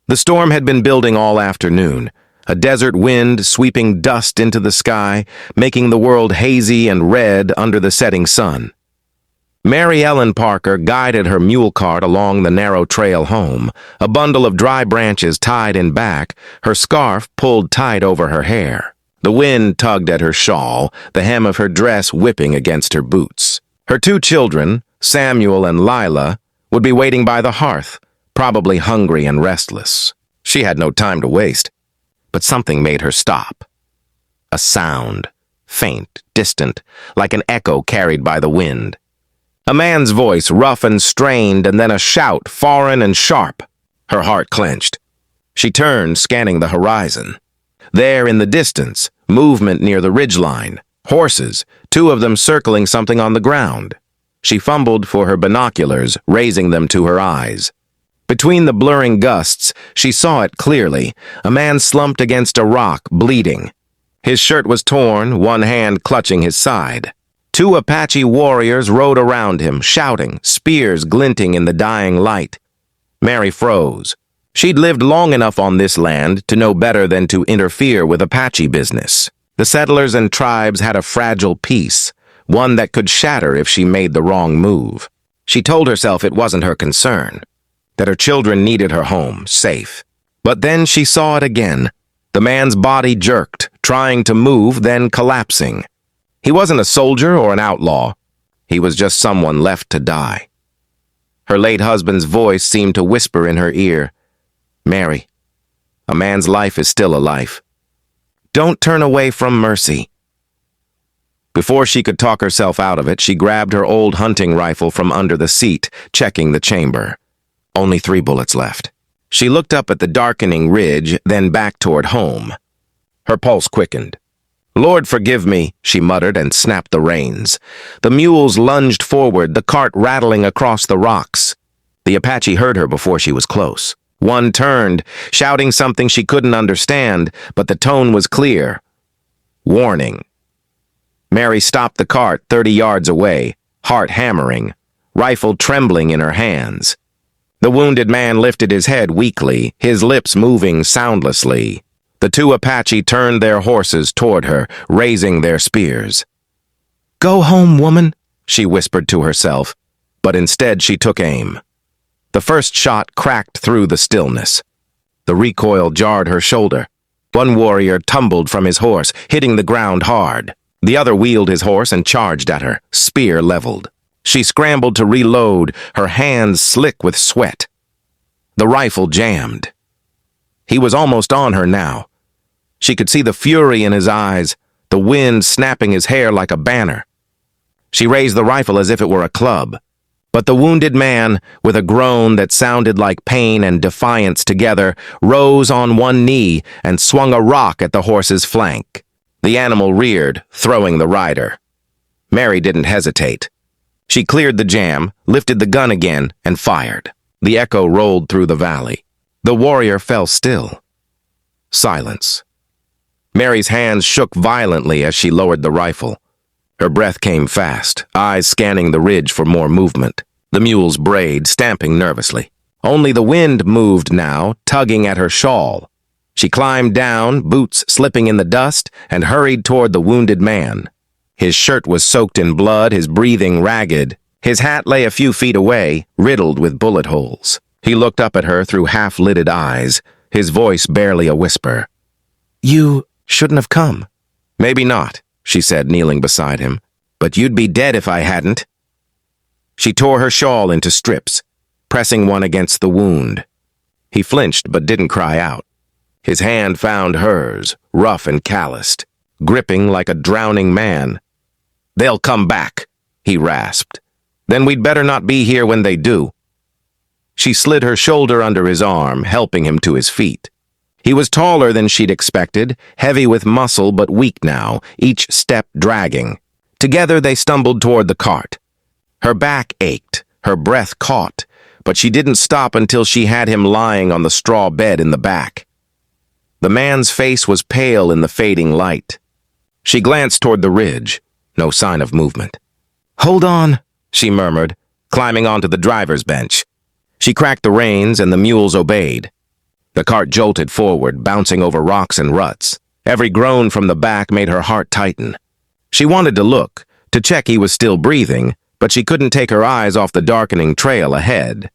The storm had been building all afternoon, a desert wind sweeping dust into the sky, making the world hazy and red under the setting sun. Mary Ellen Parker guided her mule cart along the narrow trail home, a bundle of dry branches tied in back, her scarf pulled tight over her hair. The wind tugged at her shawl, the hem of her dress whipping against her boots. Her 2 children, Samuel and Lila, would be waiting by the hearth, probably hungry and restless. She had no time to waste. But something made her stop. A sound, faint, distant, like an echo carried by the wind. A man's voice, rough and strained, and then a shout, foreign and sharp. Her heart clenched. She turned, scanning the horizon. There in the distance, movement near the ridgeline. Horses, 2 of them circling something on the ground. She fumbled for her binoculars, raising them to her eyes. Between the blurring gusts, she saw it clearly. A man slumped against a rock, bleeding. His shirt was torn, one hand clutching his side. 2 Apache warriors rode around him, shouting, spears glinting in the dying light. Mary froze. She'd lived long enough on this land to know better than to interfere with Apache business. The settlers and tribes had a fragile peace, one that could shatter if she made the wrong move. She told herself it wasn't her concern, that her children needed her home, safe. But then she saw it again. The man's body jerked, trying to move, then collapsing. He wasn't a soldier or an outlaw. He was just someone left to die. Her late husband's voice seemed to whisper in her ear, "Mary, a man's life is still a life. Don't turn away from mercy." Before she could talk herself out of it, she grabbed her old hunting rifle from under the seat, checking the chamber. Only 3 bullets left. She looked up at the darkening ridge, then back toward home. Her pulse quickened. "Lord, forgive me," she muttered and snapped the reins. The mules lunged forward, the cart rattling across the rocks. The Apache heard her before she was close. One turned, shouting something she couldn't understand, but the tone was clear. Warning. Mary stopped the cart 30 yards away, heart hammering, rifle trembling in her hands. The wounded man lifted his head weakly, his lips moving soundlessly. The 2 Apache turned their horses toward her, raising their spears. "Go home, woman," she whispered to herself, but instead she took aim. The first shot cracked through the stillness. The recoil jarred her shoulder. One warrior tumbled from his horse, hitting the ground hard. The other wheeled his horse and charged at her, spear leveled. She scrambled to reload, her hands slick with sweat. The rifle jammed. He was almost on her now. She could see the fury in his eyes, the wind snapping his hair like a banner. She raised the rifle as if it were a club. But the wounded man, with a groan that sounded like pain and defiance together, rose on one knee and swung a rock at the horse's flank. The animal reared, throwing the rider. Mary didn't hesitate. She cleared the jam, lifted the gun again, and fired. The echo rolled through the valley. The warrior fell still. Silence. Mary's hands shook violently as she lowered the rifle. Her breath came fast, eyes scanning the ridge for more movement. The mules brayed, stamping nervously. Only the wind moved now, tugging at her shawl. She climbed down, boots slipping in the dust, and hurried toward the wounded man. His shirt was soaked in blood, his breathing ragged. His hat lay a few feet away, riddled with bullet holes. He looked up at her through half-lidded eyes, his voice barely a whisper. "You shouldn't have come." "Maybe not," she said, kneeling beside him. "But you'd be dead if I hadn't." She tore her shawl into strips, pressing one against the wound. He flinched but didn't cry out. His hand found hers, rough and calloused, gripping like a drowning man. "They'll come back," he rasped. "Then we'd better not be here when they do." She slid her shoulder under his arm, helping him to his feet. He was taller than she'd expected, heavy with muscle but weak now, each step dragging. Together they stumbled toward the cart. Her back ached, her breath caught, but she didn't stop until she had him lying on the straw bed in the back. The man's face was pale in the fading light. She glanced toward the ridge, no sign of movement. "Hold on," she murmured, climbing onto the driver's bench. She cracked the reins and the mules obeyed. The cart jolted forward, bouncing over rocks and ruts. Every groan from the back made her heart tighten. She wanted to look, to check he was still breathing, but she couldn't take her eyes off the darkening trail ahead.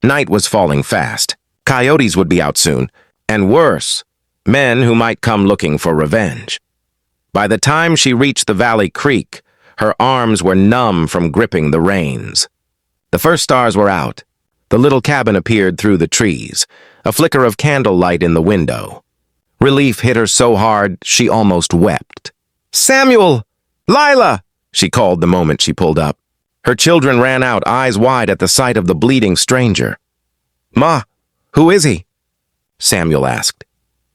Night was falling fast. Coyotes would be out soon, and worse, men who might come looking for revenge. By the time she reached the valley creek, her arms were numb from gripping the reins. The first stars were out. The little cabin appeared through the trees, a flicker of candlelight in the window. Relief hit her so hard she almost wept. "Samuel! Lila!" she called the moment she pulled up. Her children ran out, eyes wide at the sight of the bleeding stranger. "Ma, who is he?" Samuel asked.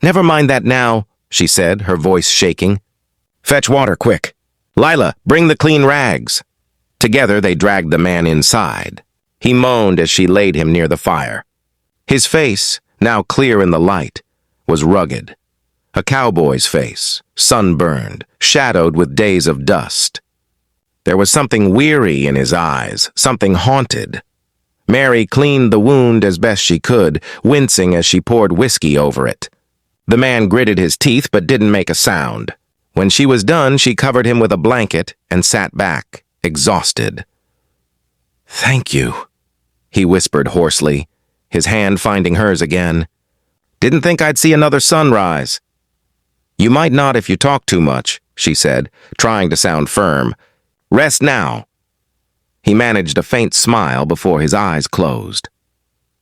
"Never mind that now," she said, her voice shaking. "Fetch water, quick. Lila, bring the clean rags." Together they dragged the man inside. He moaned as she laid him near the fire. His face, now clear in the light, was rugged. A cowboy's face, sunburned, shadowed with days of dust. There was something weary in his eyes, something haunted. Mary cleaned the wound as best she could, wincing as she poured whiskey over it. The man gritted his teeth but didn't make a sound. When she was done, she covered him with a blanket and sat back, exhausted. "Thank you," he whispered hoarsely, his hand finding hers again. "Didn't think I'd see another sunrise." "You might not if you talk too much," she said, trying to sound firm. "Rest now." He managed a faint smile before his eyes closed.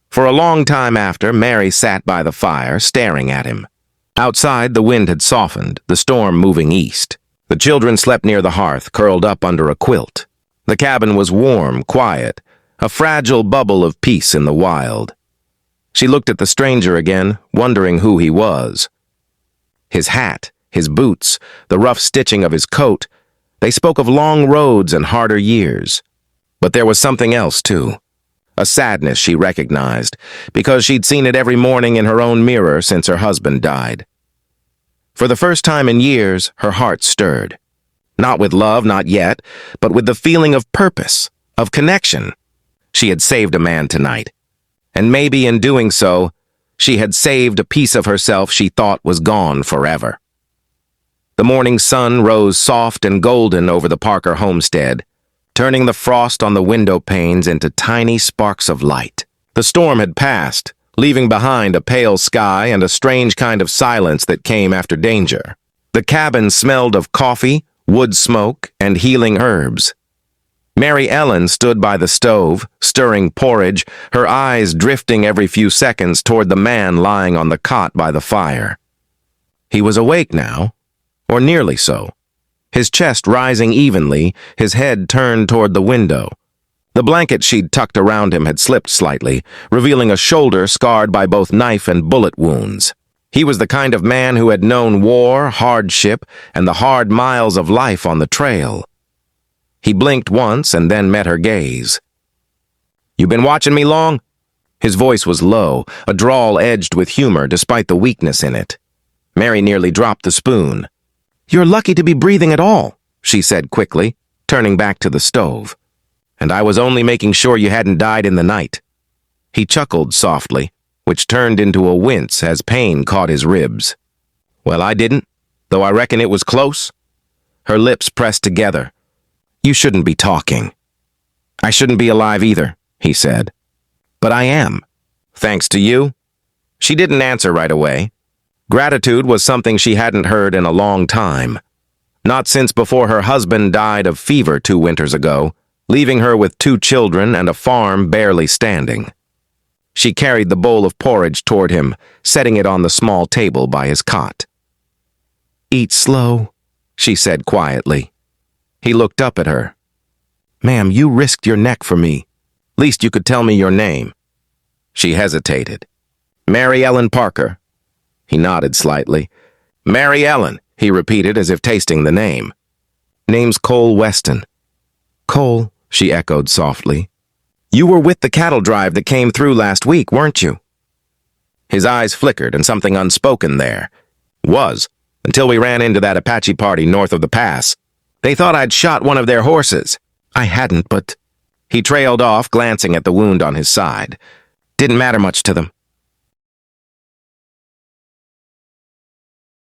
For a long time after, Mary sat by the fire, staring at him. Outside, the wind had softened, the storm moving east. The children slept near the hearth, curled up under a quilt. The cabin was warm, quiet, a fragile bubble of peace in the wild. She looked at the stranger again, wondering who he was. His hat, his boots, the rough stitching of his coat, they spoke of long roads and harder years. But there was something else, too. A sadness she recognized, because she'd seen it every morning in her own mirror since her husband died. For the first time in years, her heart stirred. Not with love, not yet, but with the feeling of purpose, of connection. She had saved a man tonight, and maybe in doing so, she had saved a piece of herself she thought was gone forever. The morning sun rose soft and golden over the Parker homestead, turning the frost on the window panes into tiny sparks of light. The storm had passed, leaving behind a pale sky and a strange kind of silence that came after danger. The cabin smelled of coffee, wood smoke, and healing herbs. Mary Ellen stood by the stove, stirring porridge, her eyes drifting every few seconds toward the man lying on the cot by the fire. He was awake now, or nearly so. His chest rising evenly, his head turned toward the window. The blanket she'd tucked around him had slipped slightly, revealing a shoulder scarred by both knife and bullet wounds. He was the kind of man who had known war, hardship, and the hard miles of life on the trail. He blinked once and then met her gaze. "You been watching me long?" His voice was low, a drawl edged with humor despite the weakness in it. Mary nearly dropped the spoon. "You're lucky to be breathing at all," she said quickly, turning back to the stove. "And I was only making sure you hadn't died in the night." He chuckled softly, which turned into a wince as pain caught his ribs. "Well, I didn't, though I reckon it was close." Her lips pressed together. "You shouldn't be talking." "I shouldn't be alive either," he said. "But I am. Thanks to you." She didn't answer right away. Gratitude was something she hadn't heard in a long time. Not since before her husband died of fever 2 winters ago, leaving her with 2 children and a farm barely standing. She carried the bowl of porridge toward him, setting it on the small table by his cot. "Eat slow," she said quietly. He looked up at her. "Ma'am, you risked your neck for me. Least you could tell me your name." She hesitated. "Mary Ellen Parker." He nodded slightly. "Mary Ellen," he repeated as if tasting the name. "Name's Cole Weston." "Cole," she echoed softly. "You were with the cattle drive that came through last week, weren't you?" His eyes flickered and something unspoken there. "Was, until we ran into that Apache party north of the pass. They thought I'd shot one of their horses. I hadn't, but—" He trailed off, glancing at the wound on his side. "Didn't matter much to them.